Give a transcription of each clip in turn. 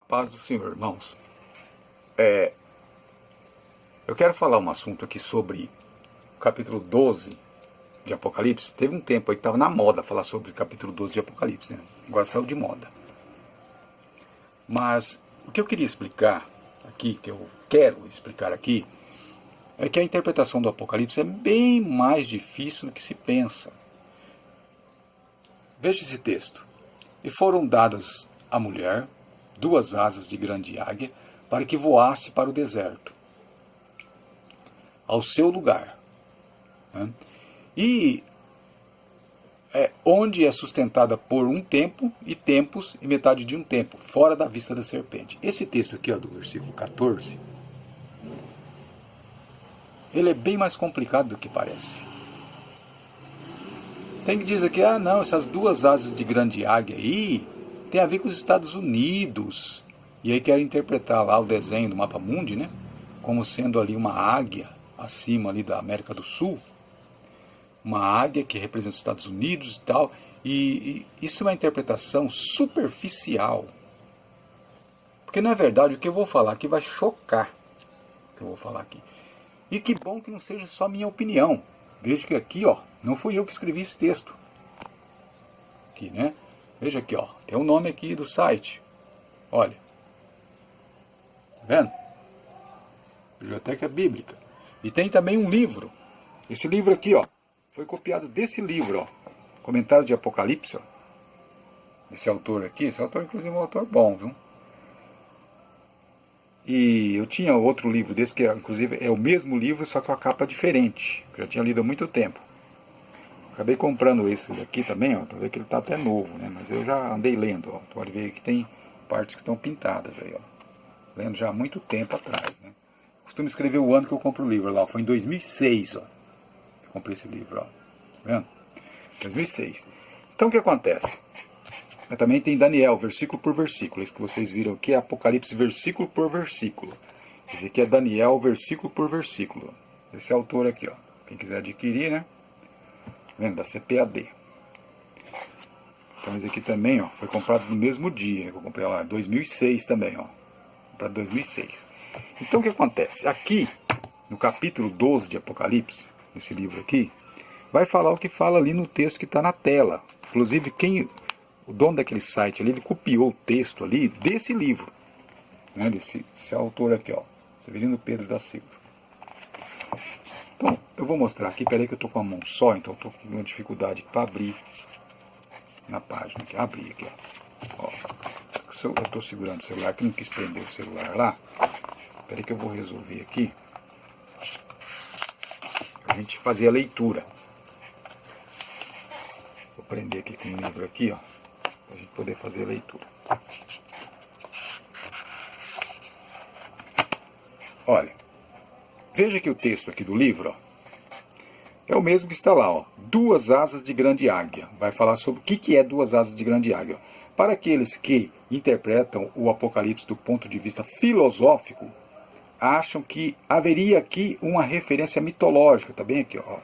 Paz do Senhor, irmãos. Eu quero falar um assunto aqui sobre o capítulo 12 de Apocalipse. Teve um tempo aí que estava na moda falar sobre o capítulo 12 de Apocalipse, né? Agora saiu de moda. Mas o que eu queria explicar aqui, que eu quero explicar aqui, é que a interpretação do Apocalipse é bem mais difícil do que se pensa. Veja esse texto. E foram dadas à mulher 2 asas de grande águia, para que voasse para o deserto, ao seu lugar. E onde é sustentada por um tempo, e tempos, e metade de um tempo, fora da vista da serpente. Esse texto aqui, ó, do versículo 14, ele é bem mais complicado do que parece. Tem que dizer que, não, essas 2 asas de grande águia aí, tem a ver com os Estados Unidos. E aí quero interpretar lá o desenho do mapa mundi, né? Como sendo ali uma águia acima ali da América do Sul. Uma águia que representa os Estados Unidos e tal. E isso é uma interpretação superficial. Porque na verdade o que eu vou falar aqui vai chocar. O que eu vou falar aqui. E que bom que não seja só minha opinião. Veja que aqui, ó, não fui eu que escrevi esse texto. Aqui, né? Veja aqui, ó, tem um nome aqui do site. Olha. Tá vendo? Biblioteca Bíblica. E tem também um livro. Esse livro aqui, ó, foi copiado desse livro, ó. Comentário de Apocalipse, ó. Desse autor aqui. Esse autor, inclusive, é um autor bom, viu? E eu tinha outro livro desse, que inclusive é o mesmo livro, só que com a capa diferente. Que eu já tinha lido há muito tempo. Acabei comprando esse aqui também, ó, para ver que ele está até novo, né? Mas eu já andei lendo, ó. Pode ver que tem partes que estão pintadas aí, ó. Lendo já há muito tempo atrás, né? Costumo escrever o ano que eu compro o livro lá. Foi em 2006, ó. Eu comprei esse livro, ó. Tá vendo? 2006. Então o que acontece? Eu também tem Daniel, versículo por versículo. Esse que vocês viram aqui é Apocalipse, versículo por versículo. Esse aqui é Daniel, versículo por versículo. Esse autor aqui, ó. Quem quiser adquirir, né? Vendo? Da CPAD. Então esse aqui também, ó, foi comprado no mesmo dia que eu comprei lá, 2006 também, ó. Comprado em 2006. Então o que acontece? Aqui, no capítulo 12 de Apocalipse, nesse livro aqui, vai falar o que fala ali no texto que está na tela. Inclusive, o dono daquele site ali, ele copiou o texto ali desse livro, né, desse autor aqui, ó, Severino Pedro da Silva. Então, eu vou mostrar aqui, peraí que eu estou com a mão só, então eu estou com uma dificuldade para abrir na página aqui, abrir aqui, ó. Eu estou segurando o celular, que não quis prender o celular lá, peraí que eu vou resolver aqui, a gente fazer a leitura. Vou prender aqui com o livro aqui, ó, para a gente poder fazer a leitura. Olha, veja que o texto aqui do livro, ó, é o mesmo que está lá, ó. 2 asas de grande águia. Vai falar sobre o que é 2 asas de grande águia. Para aqueles que interpretam o Apocalipse do ponto de vista filosófico, acham que haveria aqui uma referência mitológica, tá bem aqui, ó.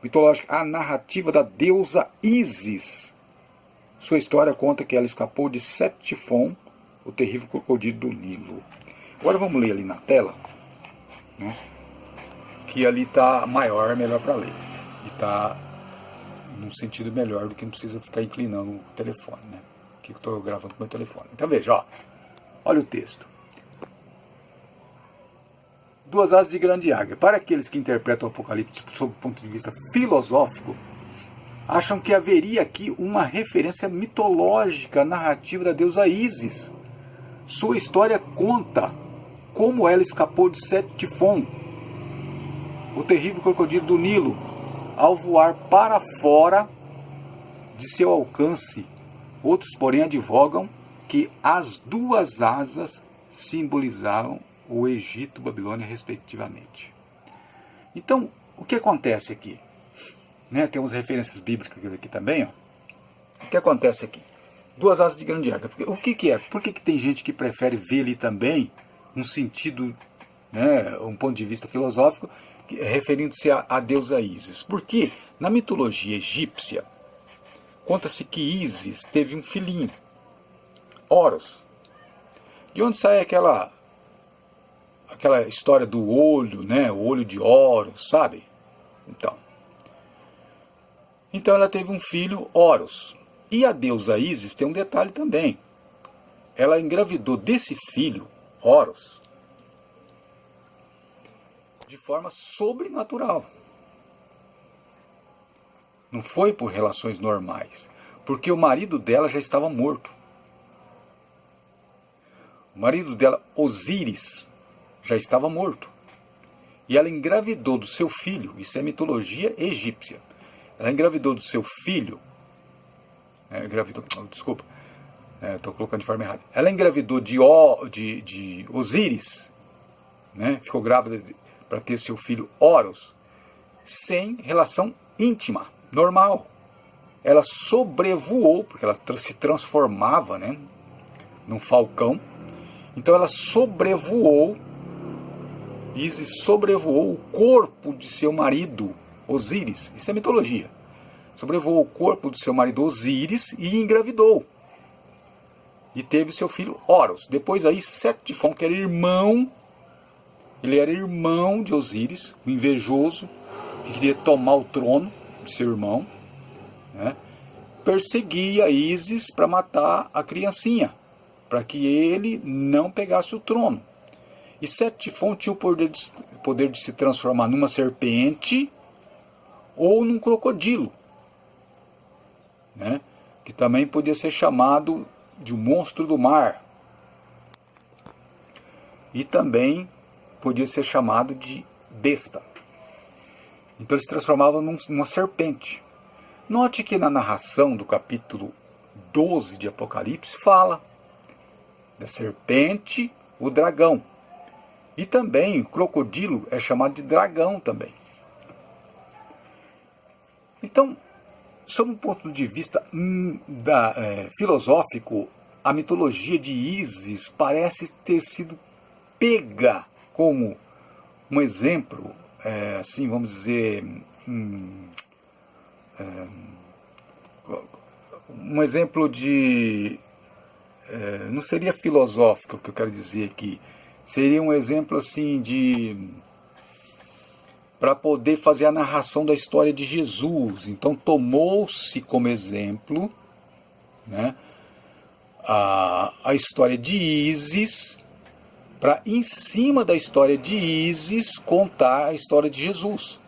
Mitológica, a narrativa da deusa Ísis. Sua história conta que ela escapou de Set-Tifon, o terrível crocodilo do Nilo. Agora vamos ler ali na tela, né? Que ali está maior, melhor para ler. E está num sentido melhor do que não precisa ficar inclinando o telefone, né? Aqui eu estou gravando com o meu telefone. Então veja, ó. Olha o texto. 2 asas de grande águia. Para aqueles que interpretam o Apocalipse sob o ponto de vista filosófico, acham que haveria aqui uma referência mitológica, narrativa da deusa Ísis. Sua história conta como ela escapou de Set-Tifon, o terrível crocodilo do Nilo, ao voar para fora de seu alcance. Outros, porém, advogam que as 2 asas simbolizavam o Egito e Babilônia, respectivamente. Então, o que acontece aqui? Né, temos referências bíblicas aqui também. Ó. O que acontece aqui? 2 asas de grande águia. O que é? Por que tem gente que prefere ver ali também um sentido, né, um ponto de vista filosófico, referindo-se à deusa Ísis? Porque na mitologia egípcia, conta-se que Ísis teve um filhinho, Horus. De onde sai aquela história do olho, né? O olho de Horus, sabe? Então ela teve um filho, Horus. E a deusa Ísis tem um detalhe também. Ela engravidou desse filho, Horus, de forma sobrenatural. Não foi por relações normais, porque o marido dela já estava morto. O marido dela, Osíris, já estava morto. E ela engravidou do seu filho, isso é mitologia egípcia. Ela engravidou do seu filho, estou colocando de forma errada. Ela engravidou de Osíris, né? Ficou grávida para ter seu filho Horus, sem relação íntima, normal. Ela sobrevoou, porque ela se transformava, né, num falcão. Então ela sobrevoou, Ísis sobrevoou o corpo de seu marido, Osíris. Isso é mitologia. Sobrevoou o corpo do seu marido Osíris e engravidou. E teve seu filho Horus. Depois aí Setifon, que era irmão, ele era irmão de Osíris, um invejoso, que queria tomar o trono de seu irmão, né, perseguia Ísis para matar a criancinha, para que ele não pegasse o trono. E Setifon tinha o poder de se transformar numa serpente ou num crocodilo, né, que também podia ser chamado de um monstro do mar. E também podia ser chamado de besta. Então ele se transformava numa serpente. Note que na narração do capítulo 12 de Apocalipse fala da serpente, o dragão. E também o crocodilo é chamado de dragão também. Então, sob um ponto de vista filosófico, a mitologia de Ísis parece ter sido pega como um exemplo, assim, vamos dizer, um exemplo de... não seria filosófico o que eu quero dizer aqui, seria um exemplo assim de... para poder fazer a narração da história de Jesus. Então tomou-se como exemplo, né, a história de Ísis, para em cima da história de Ísis contar a história de Jesus.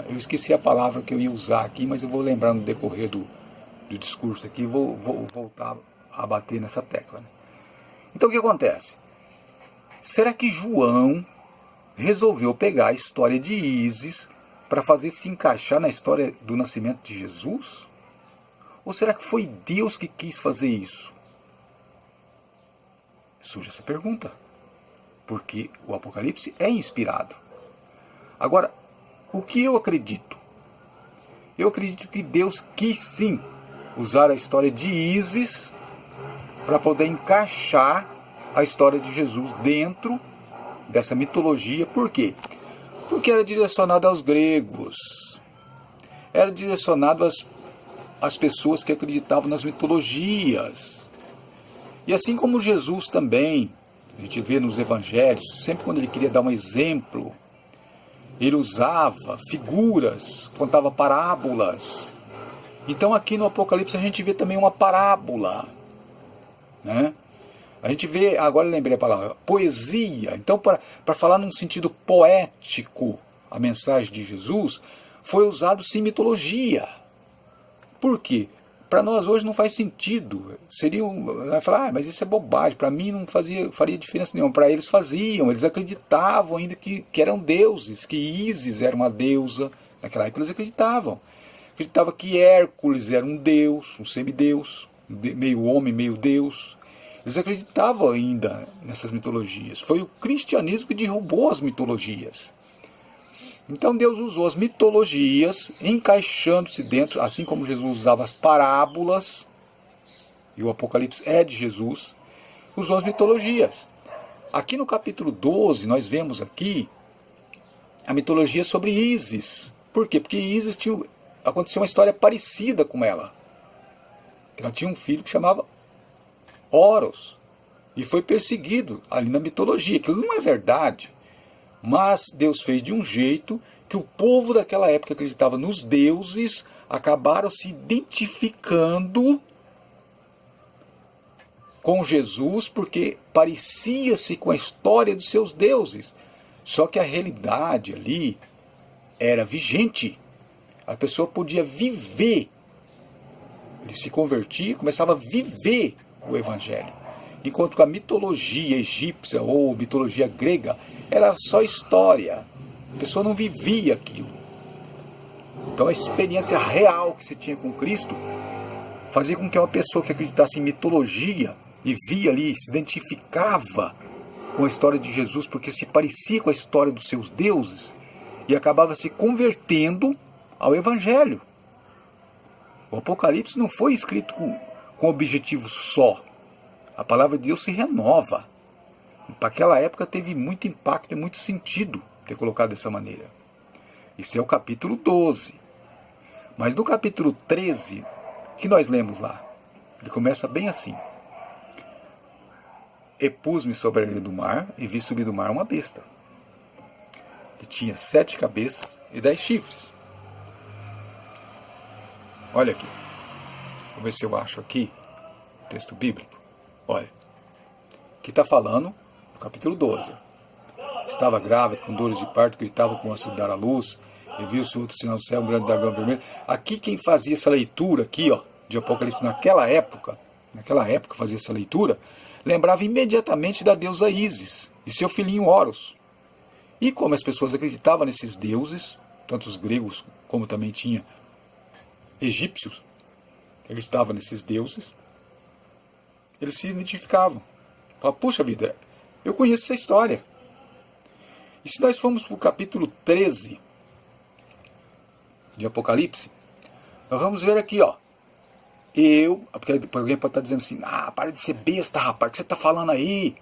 Eu esqueci a palavra que eu ia usar aqui, mas eu vou lembrar no decorrer do discurso aqui e vou voltar a bater nessa tecla, né? Então o que acontece? Será que João resolveu pegar a história de Ísis para fazer se encaixar na história do nascimento de Jesus? Ou será que foi Deus que quis fazer isso? Surge essa pergunta, porque o Apocalipse é inspirado. Agora, o que eu acredito? Eu acredito que Deus quis sim usar a história de Ísis para poder encaixar a história de Jesus dentro dessa mitologia. Por quê? Porque era direcionado aos gregos, era direcionado às pessoas que acreditavam nas mitologias. E assim como Jesus também, a gente vê nos evangelhos, sempre quando ele queria dar um exemplo, ele usava figuras, contava parábolas. Então aqui no Apocalipse a gente vê também uma parábola, né? A gente vê, agora eu lembrei a palavra, poesia. Então para falar num sentido poético a mensagem de Jesus, foi usado sim mitologia. Por quê? Para nós hoje não faz sentido. Vai falar, mas isso é bobagem. Para mim não faria diferença nenhuma. Para eles faziam. Eles acreditavam ainda que eram deuses, que Ísis era uma deusa. Naquela época eles acreditavam. Acreditavam que Hércules era um deus, um semideus, meio homem, meio deus. Eles acreditavam ainda nessas mitologias. Foi o cristianismo que derrubou as mitologias. Então Deus usou as mitologias, encaixando-se dentro, assim como Jesus usava as parábolas, e o Apocalipse é de Jesus, usou as mitologias. Aqui no capítulo 12, nós vemos aqui a mitologia sobre Ísis. Por quê? Porque Ísis aconteceu uma história parecida com ela. Ela tinha um filho que chamava Horus. e foi perseguido ali na mitologia. Aquilo não é verdade. Mas Deus fez de um jeito que o povo daquela época que acreditava nos deuses acabaram se identificando com Jesus porque parecia-se com a história dos seus deuses. Só que a realidade ali era vigente. A pessoa podia viver. Ele se convertia e começava a viver o Evangelho. Enquanto que a mitologia egípcia ou mitologia grega era só história. A pessoa não vivia aquilo. Então a experiência real que se tinha com Cristo fazia com que uma pessoa que acreditasse em mitologia e via ali, se identificava com a história de Jesus porque se parecia com a história dos seus deuses e acabava se convertendo ao Evangelho. O Apocalipse não foi escrito com objetivo só. A palavra de Deus se renova. Para aquela época teve muito impacto e muito sentido ter colocado dessa maneira. Isso é o capítulo 12. Mas no capítulo 13, que nós lemos lá, ele começa bem assim. E pus-me sobre a areia do mar, e vi subir do mar uma besta, que tinha 7 cabeças e 10 chifres. Olha aqui. Vou ver se eu acho aqui o texto bíblico. Olha. Aqui está falando no capítulo 12. Estava grávida, com dores de parto, gritava com ânsia de dar à luz, e viu-se outro sinal do céu, um grande dragão vermelho. Aqui quem fazia essa leitura aqui, ó, de Apocalipse naquela época fazia essa leitura, lembrava imediatamente da deusa Ísis e seu filhinho Horus. E como as pessoas acreditavam nesses deuses, tanto os gregos como também tinha egípcios, acreditavam nesses deuses, eles se identificavam. Falavam, puxa vida, eu conheço essa história. E se nós formos para o capítulo 13 de Apocalipse, nós vamos ver aqui, ó. Porque alguém pode estar dizendo assim, para de ser besta, rapaz, o que você está falando aí?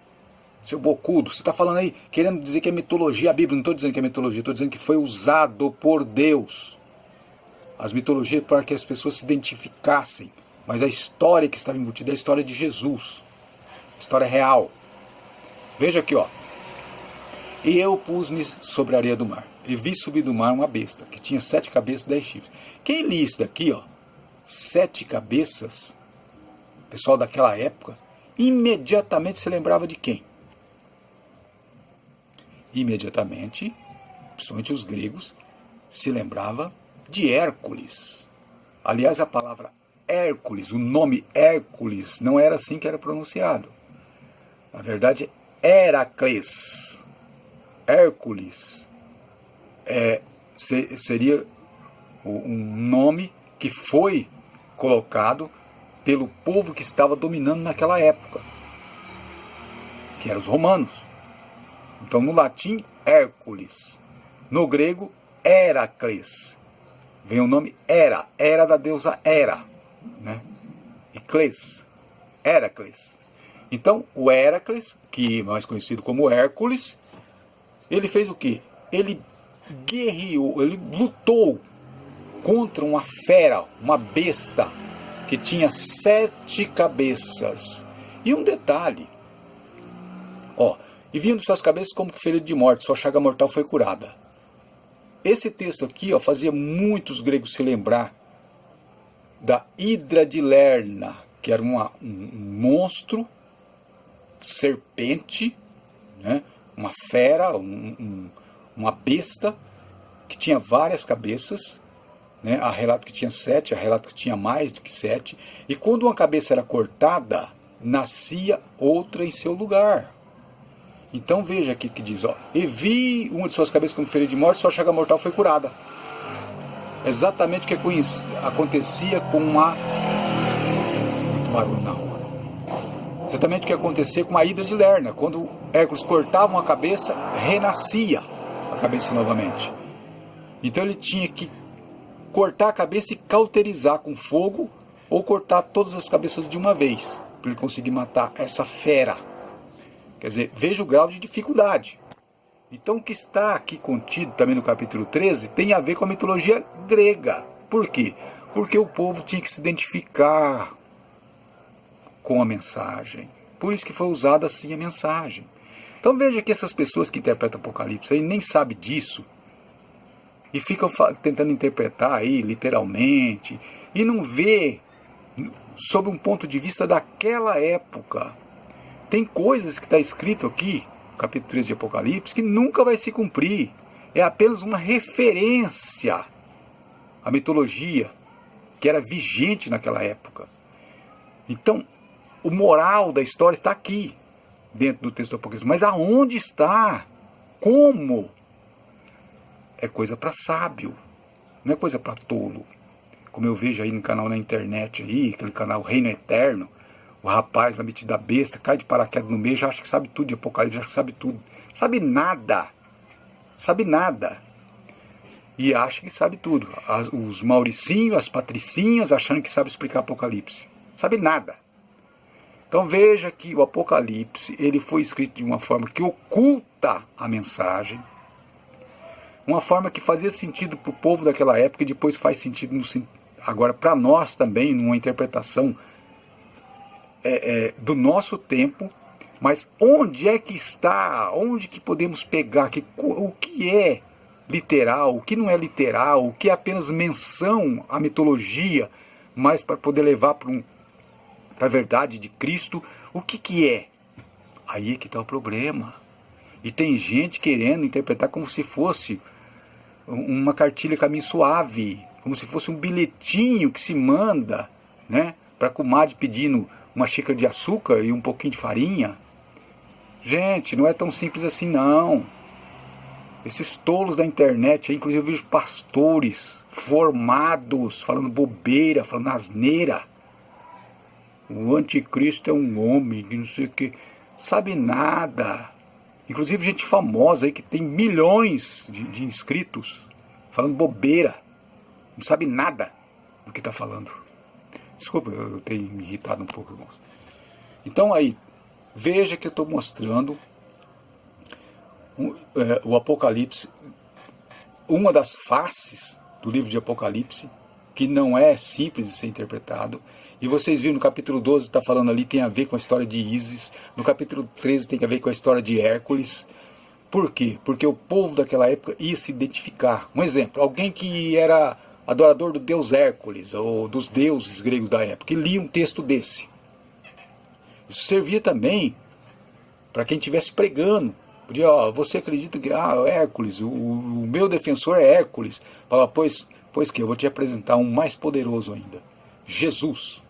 Seu bocudo, você está falando aí, querendo dizer que é mitologia, a Bíblia, não estou dizendo que é mitologia, estou dizendo que foi usado por Deus. As mitologias para que as pessoas se identificassem, mas a história que estava embutida é a história de Jesus, a história real. Veja aqui, ó. E eu pus-me sobre a areia do mar, e vi subir do mar uma besta, que tinha 7 cabeças e 10 chifres. Quem lê isso daqui, ó, 7 cabeças, pessoal daquela época, imediatamente se lembrava de quem? Imediatamente, principalmente os gregos, se lembrava de Hércules. Aliás, a palavra Hércules, o nome Hércules, não era assim que era pronunciado. Na verdade, Heracles. Hércules seria um nome que foi colocado pelo povo que estava dominando naquela época, que eram os romanos. Então, no latim, Hércules. No grego, Heracles. Vem o nome Era da deusa Hera, né? Ecles, Heracles. Então, o Heracles, que é mais conhecido como Hércules, ele fez o quê? Ele guerreou, ele lutou contra uma fera, uma besta, que tinha 7 cabeças. E um detalhe, ó, e vindo suas cabeças como que ferido de morte, sua chaga mortal foi curada. Esse texto aqui, ó, fazia muitos gregos se lembrar da Hidra de Lerna, que era um monstro, serpente, né? Uma fera, uma besta, que tinha várias cabeças, né? Há relato que tinha 7, há relato que tinha mais do que 7, e quando uma cabeça era cortada, nascia outra em seu lugar. Então veja aqui que diz, ó, e vi uma de suas cabeças como ferida de morte, sua chaga mortal foi curada. Exatamente o que acontecia com uma... Muito barulho na rua. Exatamente o que acontecia com a Hidra de Lerna. Quando Hércules cortava uma cabeça, renascia a cabeça novamente. Então ele tinha que cortar a cabeça e cauterizar com fogo, ou cortar todas as cabeças de uma vez, para ele conseguir matar essa fera. Quer dizer, veja o grau de dificuldade. Então o que está aqui contido também no capítulo 13 tem a ver com a mitologia grega. Por quê? Porque o povo tinha que se identificar com a mensagem. Por isso que foi usada assim a mensagem. Então veja que essas pessoas que interpretam Apocalipse aí nem sabem disso. E ficam tentando interpretar aí literalmente. E não vê sob um ponto de vista daquela época. Tem coisas que está escrito aqui, capítulo 3 de Apocalipse, que nunca vai se cumprir. É apenas uma referência à mitologia que era vigente naquela época. Então, o moral da história está aqui, dentro do texto do Apocalipse. Mas aonde está? Como? É coisa para sábio, não é coisa para tolo. Como eu vejo aí no canal na internet, aí, aquele canal Reino Eterno, o rapaz na metida besta, cai de paraquedas no meio, já acha que sabe tudo de Apocalipse, já sabe tudo. Sabe nada. Sabe nada. E acha que sabe tudo. Os Mauricinhos, as Patricinhas, achando que sabe explicar Apocalipse. Sabe nada. Então veja que o Apocalipse ele foi escrito de uma forma que oculta a mensagem, uma forma que fazia sentido para o povo daquela época e depois faz sentido agora para nós também, numa interpretação do nosso tempo. Mas onde é que está? Onde que podemos pegar? O que é literal? O que não é literal? O que é apenas menção à mitologia, mas para poder levar para a verdade de Cristo? O que é? Aí é que está o problema. E tem gente querendo interpretar como se fosse uma cartilha caminho suave, como se fosse um bilhetinho que se manda, né, para a comadre pedindo uma xícara de açúcar e um pouquinho de farinha. Gente, não é tão simples assim não. Esses tolos da internet, inclusive eu vejo pastores formados, falando bobeira, falando asneira. O anticristo é um homem, que não sei o que. Sabe nada. Inclusive gente famosa aí que tem milhões de inscritos, falando bobeira. Não sabe nada do que está falando. Desculpa, eu tenho me irritado um pouco, irmãos. Então aí, veja que eu estou mostrando o Apocalipse, uma das faces do livro de Apocalipse, que não é simples de ser interpretado. E vocês viram no capítulo 12, está falando ali, tem a ver com a história de Ísis. No capítulo 13 tem a ver com a história de Hércules. Por quê? Porque o povo daquela época ia se identificar. Um exemplo, alguém que era adorador do deus Hércules, ou dos deuses gregos da época, e lia um texto desse. Isso servia também para quem estivesse pregando. Podia, você acredita que Hércules, o meu defensor é Hércules. Fala, pois que eu vou te apresentar um mais poderoso ainda, Jesus.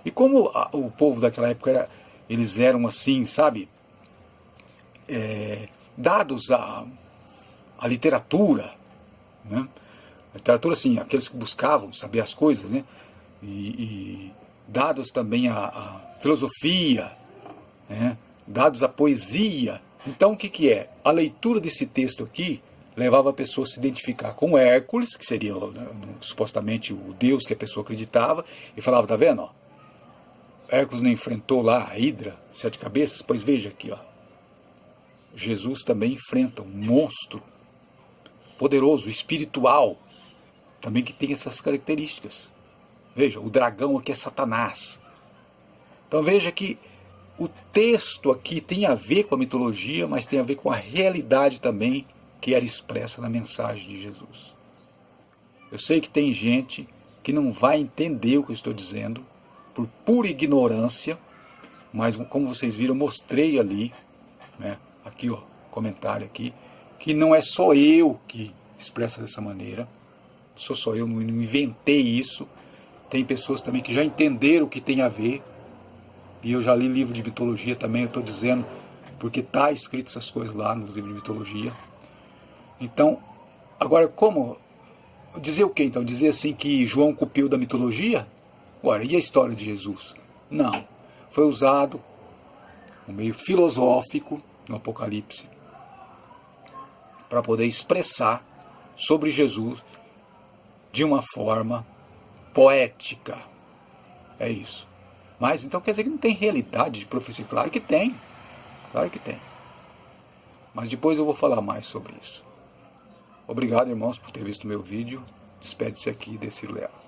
E como o povo daquela época, eles eram assim, sabe, dados à literatura, né? A literatura, assim, aqueles que buscavam saber as coisas, né? E dados também à filosofia, né? Dados à poesia. Então o que é? A leitura desse texto aqui levava a pessoa a se identificar com Hércules, que seria supostamente o deus que a pessoa acreditava, e falava, tá vendo? Hércules não enfrentou lá a Hidra, 7 cabeças? Pois veja aqui, Jesus também enfrenta um monstro poderoso, espiritual, também que tem essas características. Veja, o dragão aqui é Satanás. Então veja que o texto aqui tem a ver com a mitologia, mas tem a ver com a realidade também que era expressa na mensagem de Jesus. Eu sei que tem gente que não vai entender o que eu estou dizendo, por pura ignorância, mas como vocês viram, eu mostrei ali, né, aqui, comentário aqui, que não é só eu que expressa dessa maneira, sou só eu, não inventei isso, tem pessoas também que já entenderam o que tem a ver, e eu já li livro de mitologia também, eu estou dizendo, porque está escrito essas coisas lá nos livros de mitologia. Então, agora como? Dizer o quê então? Dizer assim que João copiou da mitologia? Agora, e a história de Jesus? Não. Foi usado um meio filosófico no Apocalipse para poder expressar sobre Jesus de uma forma poética. É isso. Mas então quer dizer que não tem realidade de profecia? Claro que tem. Claro que tem. Mas depois eu vou falar mais sobre isso. Obrigado, irmãos, por ter visto meu vídeo. Despede-se aqui desse Léo.